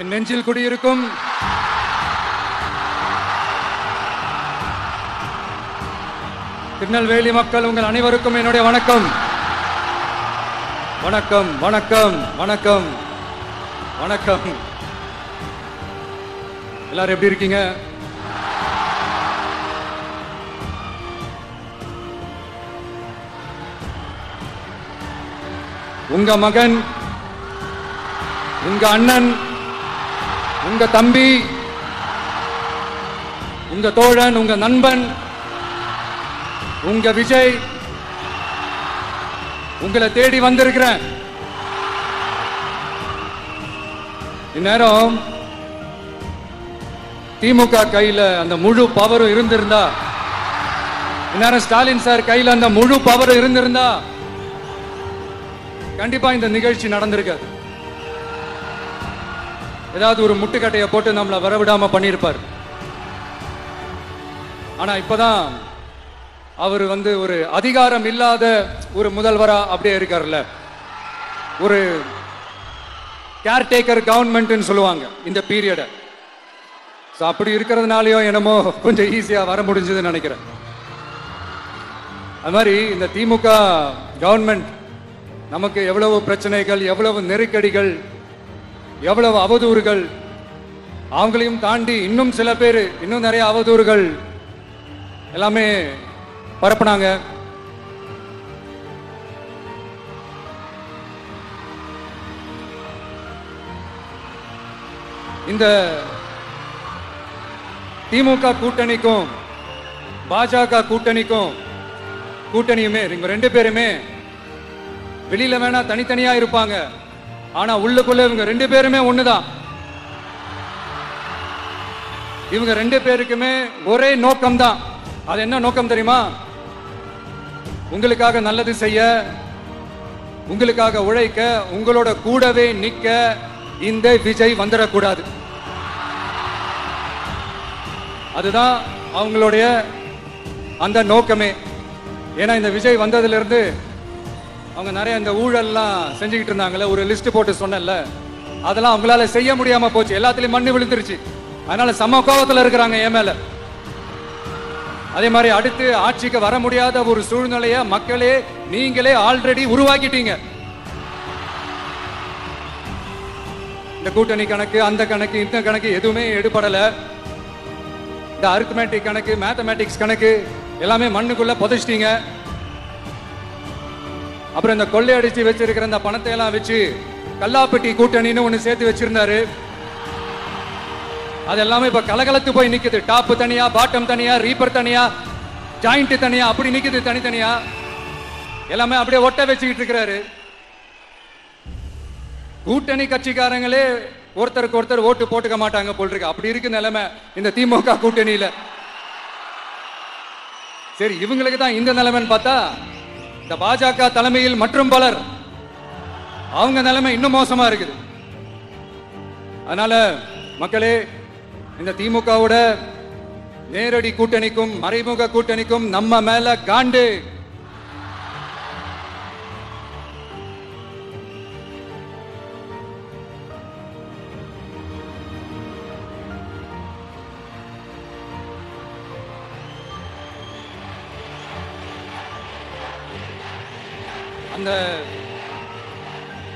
என் நெஞ்சில் குடியிருக்கும் திருநெல்வேலி மக்கள் உங்கள் அனைவருக்கும் என்னுடைய வணக்கம். வணக்கம் வணக்கம் வணக்கம் வணக்கம். எல்லாரும் எப்படி இருக்கீங்க? உங்க மகன், உங்க அண்ணன், உங்க தம்பி, உங்க தோழன், உங்க நண்பன், உங்க விஜய் உங்களை தேடி வந்திருக்கிறேன். இந்நேரம் திமுக கையில அந்த முழு பவரும் இருந்திருந்தா, இந்நேரம் ஸ்டாலின் சார் கையில அந்த முழு பவரும் இருந்திருந்தா கண்டிப்பா இந்த நிகழ்ச்சி நடந்திருக்காது. ஏதாவது ஒரு முட்டுக்கட்டையை போட்டு நம்மளை வரவிடாம பண்ணியிருப்பார். ஆனா இப்பதான் அவர் ஒரு அதிகாரம் இல்லாத ஒரு முதல்வரா அப்படியே இருக்காருல்ல. ஒரு கேர்டேக்கர் கவர்மெண்ட் சொல்லுவாங்க இந்த பீரியட. அப்படி இருக்கிறதுனாலயோ என்னமோ கொஞ்சம் ஈஸியா வர முடிஞ்சதுன்னு நினைக்கிறேன். அது மாதிரி இந்த திமுக கவர்மெண்ட் நமக்கு எவ்வளவு பிரச்சனைகள், எவ்வளவு நெருக்கடிகள், எவ்வளவு அவதூறுகள், அவங்களையும் தாண்டி இன்னும் சில பேர் இன்னும் நிறைய அவதூறுகள் எல்லாமே பரப்புனாங்க. இந்த திமுக கூட்டணிக்கும் பாஜக கூட்டணியுமே இவங்க ரெண்டு பேருமே வெளியில வேணா தனித்தனியா இருப்பாங்க, ஆனா உள்ளுக்குள்ள இவங்க ரெண்டு பேருமே ஒண்ணுதான். இவங்க ரெண்டு பேருக்குமே ஒரே நோக்கம் தான். அது என்ன நோக்கம் தெரியுமா? உங்களுக்காக நல்லது செய்ய, உங்களுக்காக உழைக்க, உங்களோட கூடவே நிக்க இந்த விஜய் வந்துடக்கூடாது. அதுதான் அவங்களுடைய அந்த நோக்கமே. ஏன்னா இந்த விஜய் வந்ததுல இருந்து அவங்க நிறைய இந்த ஊழல்லாம் செஞ்சுக்கிட்டு இருந்தாங்கல்ல, ஒரு லிஸ்ட் போட்டு சொன்னல, அதெல்லாம் அவங்களால செய்ய முடியாம போச்சு. எல்லாத்துலயும் மண்ணு விழுந்துருச்சு. அதனால சம கோபத்துல இருக்கிறாங்க என் மேல. அதே மாதிரி அடுத்து ஆட்சிக்கு வர முடியாத ஒரு சூழ்நிலைய மக்களே நீங்களே ஆல்ரெடி உருவாக்கிட்டீங்க. இந்த கூட்டணி கணக்கு, அந்த கணக்கு, இந்த கணக்கு எதுவுமே எடுபடல. இந்த அரித்மெட்டிக் கணக்கு, மேத்தமேட்டிக்ஸ் கணக்கு எல்லாமே மண்ணுக்குள்ள புதைச்சிட்டீங்க. அப்புறம் இந்த கொள்ளையடிச்சு வச்சிருக்கிற இந்த பணத்தை எல்லாம் வச்சு கல்லாப்பட்டி கூட்டணின்னு ஒண்ணு சேர்த்து வச்சிருந்தாரு. அது எல்லாமே இப்ப கலகலத்து போய் நிக்குது. டாப் தனியா, பாட்டம் தனியா, ரீப்பர் தனியா, ஜாயிண்ட் தனியா, அப்படி நிக்குது தனித்தனியா. எல்லாமே அப்படியே ஒட்ட வச்சுக்கிட்டு இருக்கிறாரு. கூட்டணி கட்சிக்காரங்களே ஒருத்தருக்கு ஒருத்தர் ஓட்டு போட்டுக்க மாட்டாங்க போல் இருக்கு. அப்படி இருக்கு நிலைமை இந்த திமுக கூட்டணியில. சரி, இவங்களுக்கு தான் இந்த நிலைமைன்னு பார்த்தா இந்த பாஜக தலைமையில் மற்றும் பலர் அவங்க நிலைமை இன்னும் மோசமா இருக்குது. அதனால மக்களே, இந்த திமுகவோட நேரடி கூட்டணிக்கும் மறைமுக கூட்டணிக்கும் நம்ம மேல காண்டு.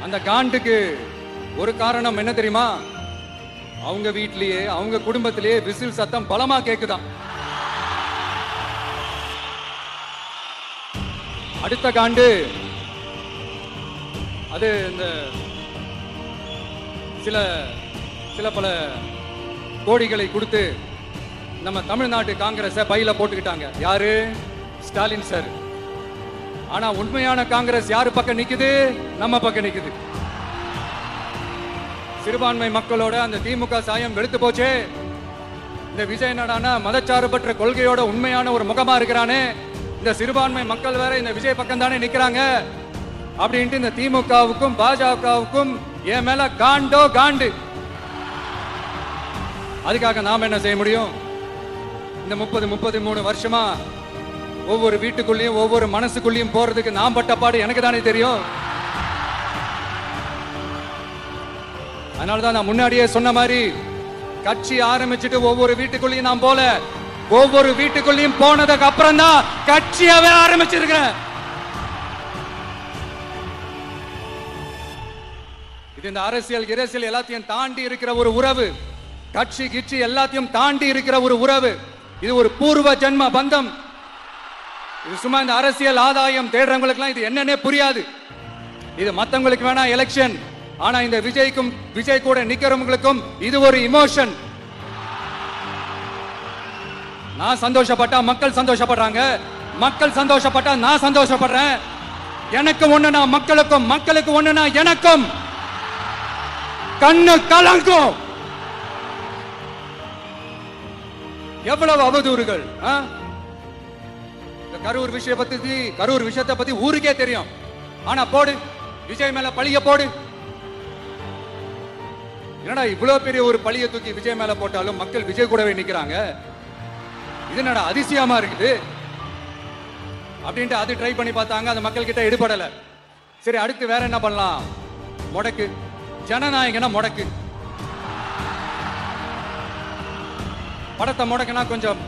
அந்த காண்டுக்கு ஒரு காரணம் என்ன தெரியுமா? அவங்க வீட்லயே, அவங்க குடும்பத்திலேயே விசில் சத்தம் பலமா கேக்குதான். அடுத்த காண்டு அது இந்த சில பல கோடிகளை கொடுத்து நம்ம தமிழ்நாட்டு காங்கிரஸை பையில போட்டுக்கிட்டாங்க. யாரு? ஸ்டாலின் சார். ஆனா உண்மையான காங்கிரஸ் யாரு பக்கம் நிக்குது? நம்ம பக்கம் நிக்குது. சிறுபான்மை மக்களோட அந்த திமுக சாயம் வெளுத்து போச்சே. இந்த விஜய் என்னடானா மதச்சார்பற்ற கொள்கையோட உண்மையான ஒரு முகமா இருக்கிறானே. இந்த சிறுபான்மை மக்கள் வேற இந்த விஜய் பக்கம் தானே நிக்கிறாங்க அப்படின்ட்டு இந்த திமுகவுக்கும் பாஜகவுக்கும் என் மேல காண்டு. அதுக்காக நாம என்ன செய்ய முடியும்? இந்த 33 வருஷமா ஒவ்வொரு வீட்டுக்குள்ளேயும் ஒவ்வொரு மனசுக்குள்ளேயும் போறதுக்கு நான் பட்ட பாடு எனக்கு தானே தெரியும். அதனாலதான் நான் முன்னாடியே சொன்ன மாதிரி கட்சி ஆரம்பிச்சுட்டு ஒவ்வொரு வீட்டுக்குள்ளேயும் நான் போல, ஒவ்வொரு வீட்டுக்குள்ளேயும் போனதுக்கு அப்புறம் தான் கட்சியாவே ஆரம்பிச்சிருக்கேன். இது இந்த அரசியல் இரசியல் எல்லாத்தையும் தாண்டி இருக்கிற ஒரு உறவு, கட்சி கிட்சி எல்லாத்தையும் தாண்டி இருக்கிற ஒரு உறவு. இது ஒரு பூர்வ ஜென்ம பந்தம். இது சும்மா இந்த அரசியல் ஆதாயம் தேடுறவங்களுக்குலாம் இது என்னன்னே புரியாது. இது மத்தவங்களுக்கு வேணா எலெக்ஷன், ஆனா இந்த விஜய்க்கும் விஜய் கூட நிக்கிறவங்களுக்கும் இது ஒரு இமோஷன். நான் சந்தோஷப்பட்டா மக்கள் சந்தோஷப்படுறாங்க, மக்கள் சந்தோஷப்பட்டா நான் சந்தோஷப்படுறேன். எனக்கு ஒண்ணுனா மக்களுக்கும், மக்களுக்கு ஒண்ணுனா எனக்கும் கண்ணு கலங்கும். எவ்வளவு அவதூறுகள். கரூர் விஷயத்தை பத்தி ஊருக்கே தெரியும். ஆனா போடு, விஜய் மேல பழிய போடு. என்னடா இவ்வளவு பெரிய ஒரு பழிய தூக்கி விஜய் மேல போட்டாலும் மக்கள் விஜய் கூடவே நிக்கிறாங்க, இது என்னடா அதிசயமா இருக்குது அப்படின்ட்டு அது ட்ரை பண்ணி பார்த்தாங்க. அந்த மக்கள் கிட்ட எடுபடல. சரி, அடுத்து வேற என்ன பண்ணலாம்? முடக்கு, ஜனநாயகனா முடக்கு. படத்தை முடக்கினா கொஞ்சம்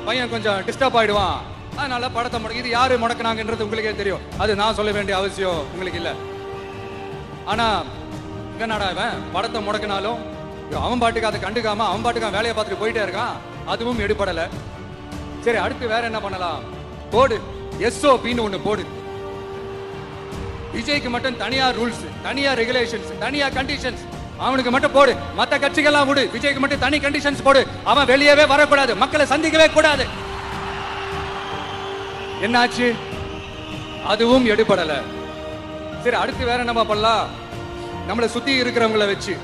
பையன் கொஞ்சம் டிஸ்டர்ப் ஆயிடுவான், அதனால படத்தை முடக்கி. இது யாரு முடக்கினாங்கன்றது உங்களுக்கே தெரியும், அது நான் சொல்ல வேண்டிய அவசியம் உங்களுக்கு இல்ல. ஆனா என்னடா இவன் படத்தை முடக்கினாலும் அவன் பாட்டுக்கு அதை கண்டுக்காம அவன் பாட்டுக்கு வேலையை பார்த்துட்டு போயிட்டே இருக்கான், அதுவும் எடுபடல. சரி, அடுத்து வேற என்ன பண்ணலாம்? போடு, SOPன்னு ஒண்ணு போடு. விஜய்க்கு மட்டும் தனியா ரூல்ஸ், தனியா ரெகுலேஷன்ஸ், தனியா கண்டிஷன்ஸ் அவனுக்கு மட்டும் போடு. மத்த கட்சிகள்லாம் விடு, விஜய்க்கு மட்டும் தனி கண்டிஷன்ஸ் போடு. அவன் வெளியவே வரக்கூடாது, மக்களை சந்திக்கவே கூடாது. என்னாச்சு? அதுவும் எடுபடல. சரி, அடுத்து வேற என்ன பண்ணலாம்? நம்மளை சுத்தி இருக்கிறவங்கள வச்சு,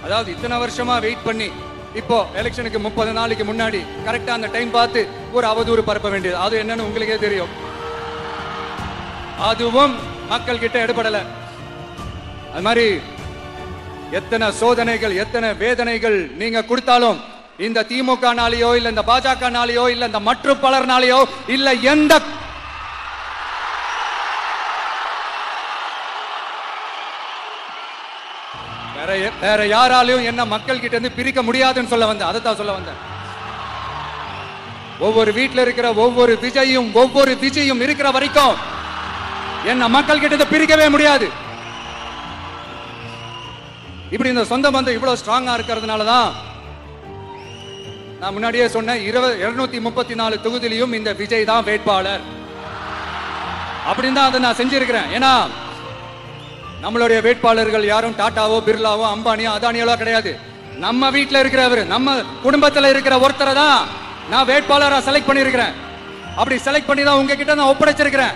அதாவது இத்தனை வருஷமா வெயிட் பண்ணி இப்போ எலெக்ஷனுக்கு 30 நாளைக்கு முன்னாடி கரெக்டா அந்த டைம் பார்த்து ஒரு அவதூறு பரப்ப வேண்டியது, அது என்னன்னு உங்களுக்கே தெரியும். அதுவும் மக்கள் கிட்ட எடுபடல. அது மாதிரி எத்தனை சோதனைகள், எத்தனை வேதனைகள் நீங்க கொடுத்தாலும் இந்த திமுக நாளையோ இல்ல இந்த பாஜக நாளையோ இல்ல இந்த மற்ற பலர் நாளையோ இல்ல எந்த வேற யாராலையும் என்ன மக்கள் கிட்ட இருந்து பிரிக்க முடியாதுன்னு சொல்ல வந்தேன். அதைத்தான் சொல்ல வந்தேன். ஒவ்வொரு வீட்டுல இருக்கிற ஒவ்வொரு விஜயும் இருக்கிற வரைக்கும் என்ன மக்கள் கிட்ட இருந்து பிரிக்கவே முடியாது. இப்படி இந்த சொந்த பந்தம் இவ்வளவு ஸ்ட்ராங்கா இருக்கிறதுனாலதான் நான் முன்னாடியே சொன்னேன், 234 தொகுதியிலும் இந்த விஜய் தான் வேட்பாளர் அப்படின்னு தான் அதை நான் செஞ்சிருக்கிறேன். ஏன்னா நம்மளுடைய வேட்பாளர்கள் யாரும் டாட்டாவோ பிர்லாவோ அம்பானியோ அதானியோ கிடையாது. நம்ம வீட்டில் இருக்கிறவர், நம்ம குடும்பத்தில் இருக்கிற ஒருத்தரை தான் நான் வேட்பாளரா செலக்ட் பண்ணிருக்கிறேன். அப்படி செலக்ட் பண்ணி தான் உங்ககிட்ட நான் ஒப்படைச்சிருக்கிறேன்.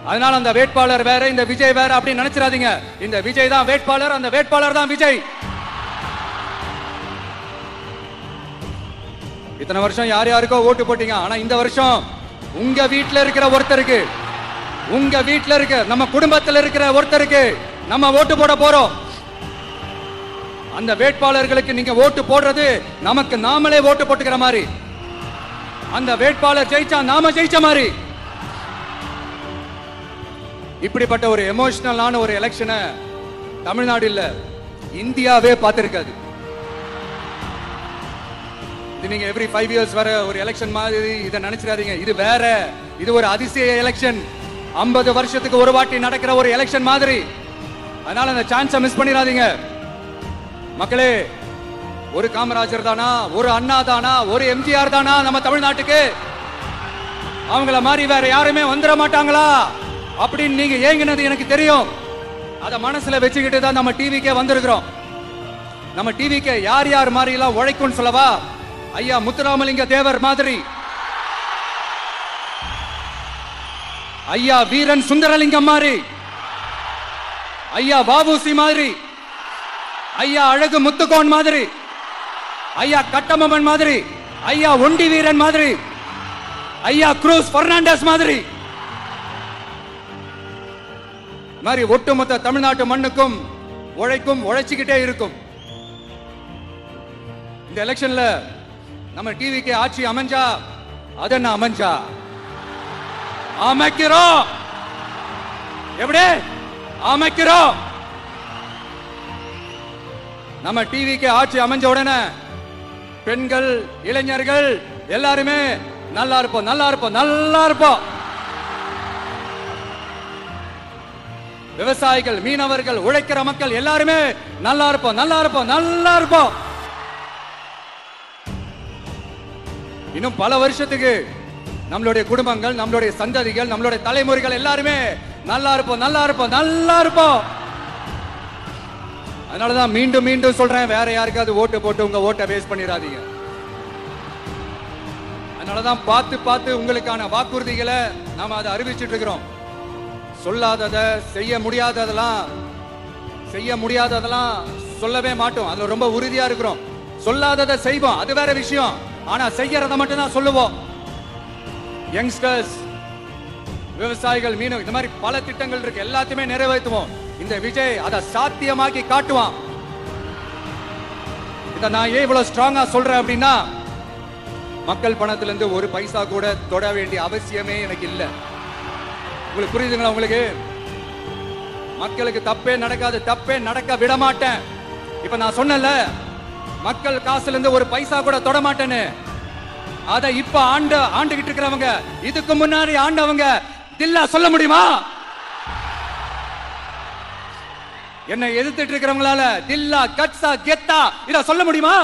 அதனால அந்த வேட்பாளர் வேற, இந்த விஜய் வேற அப்படி நினைச்சிடாதீங்க. இந்த விஜய் தான் வேட்பாளர், அந்த வேட்பாளர் தான் விஜய். இத்தனை வருஷம் யார் யாருக்கோ ஓட்டு போட்டீங்க, ஆனா இந்த வருஷம் உங்க வீட்டுல இருக்கிற ஒருத்தருக்கு, உங்க வீட்டுல இருக்க நம்ம குடும்பத்தில் இருக்கிற ஒருத்தருக்கு நம்ம ஓட்டு போட போறோம். அந்த வேட்பாளர்களுக்கு நீங்க ஓட்டு போடுறது நமக்கு நாமளே ஓட்டு போட்டுக்கிற மாதிரி, அந்த வேட்பாளர் ஜெயிச்சா நாம ஜெயிச்ச மாதிரி. இப்படிப்பட்ட ஒரு எமோஷனலான ஒரு எலெக்ஷனை தமிழ்நாடு இல்ல இந்தியாவே பார்த்திருக்காது. இது நீங்க எவ்ரி 5 years வர ஒரு எலெக்ஷன் மாதிரி இதை நினைச்சிடாதீங்க. இது வேற, இது ஒரு அதிசய எலெக்ஷன். 50 வருஷத்துக்கு ஒரு வாட்டி நடக்கிற ஒரு எலெக்ஷன் மாதிரி. அதனால அந்த சான்ஸை மிஸ் பண்ணிடாதீங்க மக்களே. ஒரு காமராஜர் தானா, ஒரு அண்ணா தானா, ஒரு எம்ஜிஆர் தானா நம்ம தமிழ்நாட்டுக்கு? அவங்கள மாதிரி வேற யாருமே வந்துட மாட்டாங்களா அப்படின்னு நீங்க ஏங்கினது எனக்கு தெரியும். அத மனசுல வச்சுக்கிட்டு தான் நம்ம டிவிக்கே வந்திருக்கிறோம். நம்ம டிவிக்கு யார் யார் மாதிரி எல்லாம் உழைக்கும் சொல்லவா? ஐயா முத்துராமலிங்க தேவர் மாதிரி, ஐயா வீரன் சுந்தரலிங்கம் மாதிரி, ஐயா வாவுசி மாதிரி, ஐயா அழகு முத்துக்கோன் மாதிரி, ஐயா கட்டமம்மன் மாதிரி, ஐயா ஒண்டி வீரன் மாதிரி, ஐயா குரூஸ் பெர்னாண்டஸ் மாதிரி மாதிரி ஒட்டுமொத்த தமிழ்நாட்டு மண்ணுக்கும் உழைச்சிக்கிட்டே இருக்கும். இந்த எலெக்ஷன்ல நம்ம டிவிக்கு ஆட்சி அமைஞ்சா அது என்ன அமைஞ்சா அமைக்கிறோம். எப்படி அமைக்கிறோம்? நம்ம டிவிக்கு ஆட்சி அமைஞ்ச உடனே பெண்கள், இளைஞர்கள் எல்லாருமே நல்லா இருப்போம், நல்லா இருப்போம், நல்லா இருப்போம். விவசாயிகள், மீனவர்கள், உழைக்கிற மக்கள் எல்லாருமே நல்லா இருப்போம், நல்லா இருப்போம், நல்லா இருப்போம். இன்னும் பல வருஷத்துக்கு நம்மளுடைய குடும்பங்கள், நம்மளுடைய சந்ததிகள், நம்மளுடைய தலைமுறைகள் எல்லாருமே நல்லா இருப்போம், நல்லா இருப்போம், நல்லா இருப்போம். அதனாலதான் மீண்டும் மீண்டும் சொல்றேன், வேற யாருக்காவது ஓட்டு போட்டு உங்க ஓட்டை வேஸ்ட் பண்ணிடாதீங்க. அதனாலதான் பார்த்து பார்த்து உங்களுக்கான வாக்குறுதிகளை நாம அதை அறிவிச்சிட்டு இருக்கிறோம். சொல்லாதத, செய்ய முடியாததெல்லாம் சொல்லவே மாட்டோம். அதுல ரொம்ப உறுதியா இருக்கிறோம். சொல்லாததை செய்வோம், அது வேற விஷயம். ஆனா செய்யறத மட்டும் தான் சொல்லுவோம். யங்ஸ்டர்ஸ், விவசாயிகள், மீனவர்கள், இந்த மாதிரி பல திட்டங்கள் இருக்கு, எல்லாத்தையுமே நிறைவேற்றுவோம். இந்த விஜய் அதை சாத்தியமாக்கி காட்டுவான். இத நான் ஏன் இவ்வளவு ஸ்ட்ராங்கா சொல்றேன் அப்படின்னா, மக்கள் பணத்துல இருந்து ஒரு பைசா கூட தொட வேண்டிய அவசியமே எனக்கு இல்லை. உங்களுக்கு புரியுதுங்களா? உங்களுக்கு மக்களுக்கு தப்பே நடக்காது, தப்பே நடக்க விட மாட்டேன். இப்ப நான் சொன்னல, மக்கள் காசுல இருந்து ஒரு பைசா கூட தொட மாட்டேன்னு. அத இப்ப ஆண்டுகிட்டு இருக்கிறவங்க, இதுக்கு முன்னாடி ஆண்டவங்க தில்லா சொல்ல முடியுமா? என்னை எதிர்த்துட்டு இருக்கிறவங்களால தில்லா, கட்ஸா, கெத்தா இத சொல்ல முடியுமா?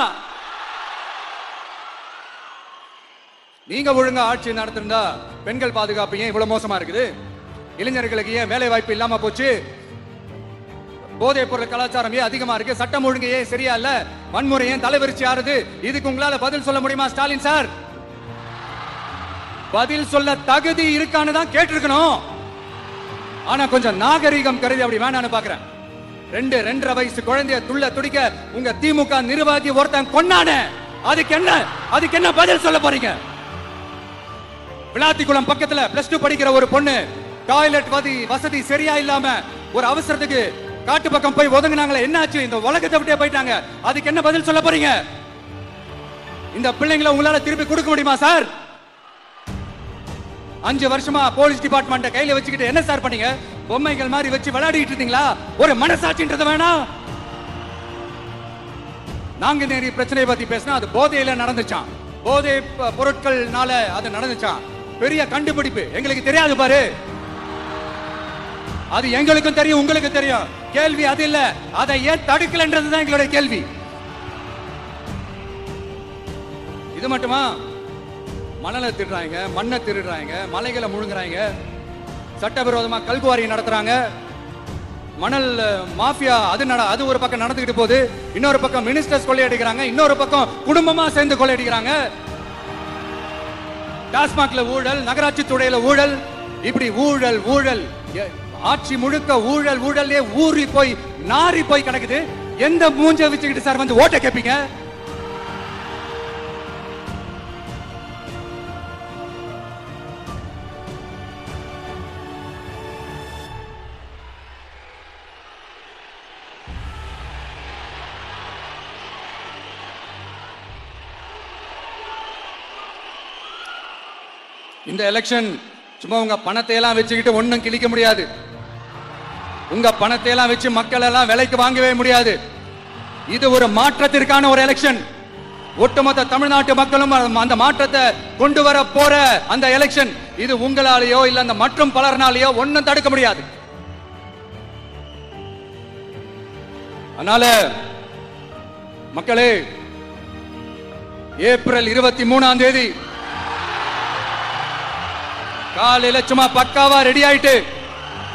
நீங்க ஒழுங்கா ஆட்சி நடத்திருந்தா பெண்கள் பாதுகாப்பு ஏன் இவ்வளவு மோசமா இருக்குது? இளைஞர்களுக்கு ஏன் வேலை வாய்ப்பு இல்லாம போச்சு? போதைப் பொருள் கலாச்சாரம் ஏன் அதிகமா இருக்கு? சட்டம் ஒழுங்கு ஏன் சரியா இல்ல? வன்முறை ஏன் தலைவரிச்சு ஆறுது? இதுக்கு உங்களால பதில் சொல்ல முடியுமா ஸ்டாலின் சார்? பதில் சொல்ல தகுதி இருக்கான்னு தான் கேட்டிருக்கணும். ஆனா கொஞ்சம் நாகரிகம் கருதி அப்படி வேணான்னு பாக்குறேன். 2-2.5 வயசு குழந்தைய துள்ள துடிக்க உங்க திமுக நிர்வாகி ஒருத்தன் கொன்னானே, அதுக்கு என்ன பதில் சொல்ல போறீங்க? விளாத்திக்குளம் பக்கத்துல +2 படிக்கிற ஒரு பொண்ணு டாய்லெட் வசதி சரியா இல்லாம ஒரு அவசரத்துக்கு காட்டு பக்கம் போய் ஒதுங்கினாங்களே, என்னாச்சு? இந்த உலகத்தை விட்டே போயிட்டாங்க. அதுக்கு என்ன பதில் சொல்ல போறீங்க? இந்த பிள்ளைங்களை உங்களால திருப்பி கொடுக்க முடியுமா சார்? 5 வருஷமா போலீஸ் டிபார்ட்மெண்ட்டை கையில வச்சுக்கிட்டு என்ன சார் பண்ணீங்க? பொம்மைகள் மாதிரி வச்சு விளையாடிட்டு இருந்தீங்களா? ஒரு மனசாட்சின்றது வேணாம். நாங்குநேரி பிரச்சனை பத்தி பேசினா அது போதையில நடந்துச்சான், போதை பொருட்கள்னால அது நடந்துச்சான். பெரிய கண்டுபிடிப்பு, எங்களுக்கு தெரியாது பாரு. அது எங்களுக்கும் தெரியும், உங்களுக்கு தெரியும். கேள்வி அது இல்ல, அதை ஏன் தடுக்கலன்றதுதான் எங்களுடைய கேள்வி. இது மட்டுமா? மணலை திருடுறாங்க, மண்ணை திருடுறாங்க, மலைகளை முழுங்குறாங்க, சட்டவிரோதமா கல்குவாரி நடத்துறாங்க, மணல் மாஃபியா அது ஒரு பக்கம் நடந்துகிட்டு போகுது. இன்னொரு பக்கம் மினிஸ்டர்ஸ் கொள்ளையடிக்கிறாங்க, இன்னொரு பக்கம் குடும்பமா சேர்ந்து கொள்ளையடிக்கிறாங்க. டாஸ்மாக்ல ஊழல், நகராட்சி துறையில ஊழல், இப்படி ஊழல் ஆட்சி முழுக்க ஊழல் ஊறி போய் நாரி போய் கிடக்குது. எந்த மூஞ்ச வச்சுக்கிட்டு சார் வந்து ஓட்ட கேப்பீங்க? இந்த எலெக்ஷன் சும்மா உங்க பணத்தை எல்லாம் வச்சுக்கிட்டு ஒன்னும் கிழிக்க முடியாது. உங்க பணத்தை எல்லாம் வச்சு மக்கள் எல்லாம் விலைக்கு வாங்கவே முடியாது. இது ஒரு மாற்றத்திற்கான ஒரு எலெக்ஷன். ஒட்டுமொத்த தமிழ்நாட்டு மக்களும் அந்த மாற்றத்தை கொண்டு வர போற அந்த எலெக்ஷன். இது உங்களாலேயோ இல்ல அந்த மற்றும் பலர்னாலேயோ ஒன்னும் தடுக்க முடியாது. அதனால மக்களே, ஏப்ரல் 23ஆம் தேதி காலையில சும்மா பக்காவா ரெடி ஆயிட்டு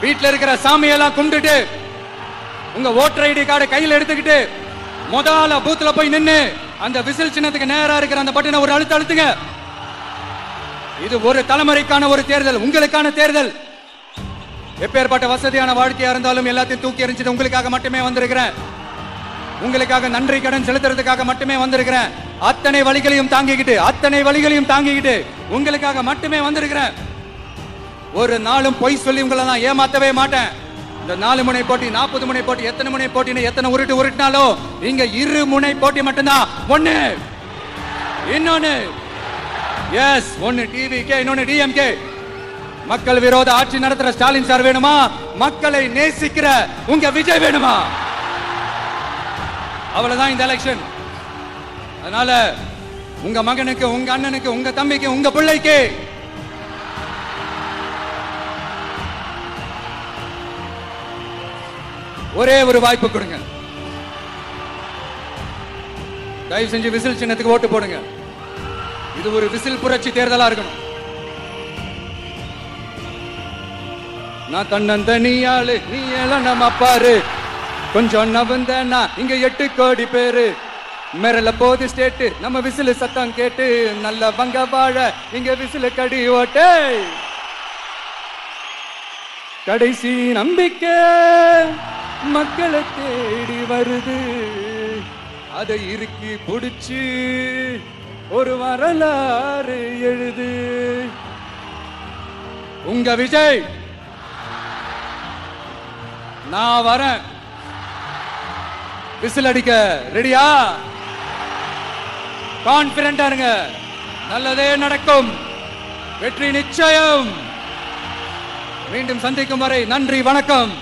வீட்டுல இருக்கிற சாமியெல்லாம் கும்பிட்டுட்டு உங்க ஓட்டர் ஐடி கார்டை கையில் எடுத்துக்கிட்டு முதல்ல பூத்துல போய் நின்னு அந்த விசில் சின்னத்துக்கு நேரா இருக்கிற அந்த பட்டனை ஒரு அழுத்துங்க. இது ஒரு தலைமுறைக்கான ஒரு தேர்தல், உங்களுக்கான தேர்தல். எப்பேற்பட்ட வசதியான வாழ்க்கையா இருந்தாலும் எல்லாத்தையும் தூக்கி எறிஞ்சிட்டு உங்களுக்காக மட்டுமே வந்திருக்கிறேன். உங்களுக்காக நன்றி கடன் செலுத்துறதுக்காக மட்டுமே வந்திருக்கிறேன். அத்தனை வழிகளையும் தாங்கிக்கிட்டு உங்களுக்காக மட்டுமே வந்திருக்கிறேன். ஒரு நாளும் பொய் சொல்லி உங்களை நான் ஏமாத்தவே மாட்டேன். இந்த 4 முனை போட்டி, 40 முனை போட்டி, எத்தனை முனை போட்டின்னு எத்தனை உருட்டினாலும் இங்க 2 முனை போட்டி மட்டும்தான். இன்னொன்னு எஸ், ஒன்னு டிவிகே, இன்னொன்னு டிஎம்கே. மக்கள் விரோத ஆட்சி நடத்துற ஸ்டாலின் சார் வேணுமா? மக்களை நேசிக்கிற உங்க விஜய் வேணுமா? அவ்வளவுதான் இந்த எலெக்ஷன். அதனால உங்க மகனுக்கு, உங்க அண்ணனுக்கு, உங்க தம்பிக்கு, உங்க பிள்ளைக்கு ஒரே ஒரு வாய்ப்பு கொடுங்க. தயவு செஞ்சு விசில் சின்னத்துக்கு ஓட்டு போடுங்க. இது ஒரு விசில் புரட்சி தேர்தலா இருக்கணும். நான் தன்னந்தனியாளு, நீ எல்லாம் நம்ம பாரு, கொஞ்சம் நவந்தனா இங்க 8 கோடி பேரு, மிரல போது ஸ்டேட்டு நம்ம விசிலு சத்தம் கேட்டு, நல்ல வங்க வாழ இங்க விசிலு கடி ஓட்டே. கடைசி நம்பிக்கை மக்களை தேடி வருது, அதை இறுக்கி புடிச்சு ஒரு வரலாறு எழுது. உங்க விஜய், நான் வரேன். விசில் அடிக்க ரெடியா? கான்பிடண்டா இருங்க. நல்லதே நடக்கும். வெற்றி நிச்சயம். மீண்டும் சந்திக்கும் வரை நன்றி, வணக்கம்.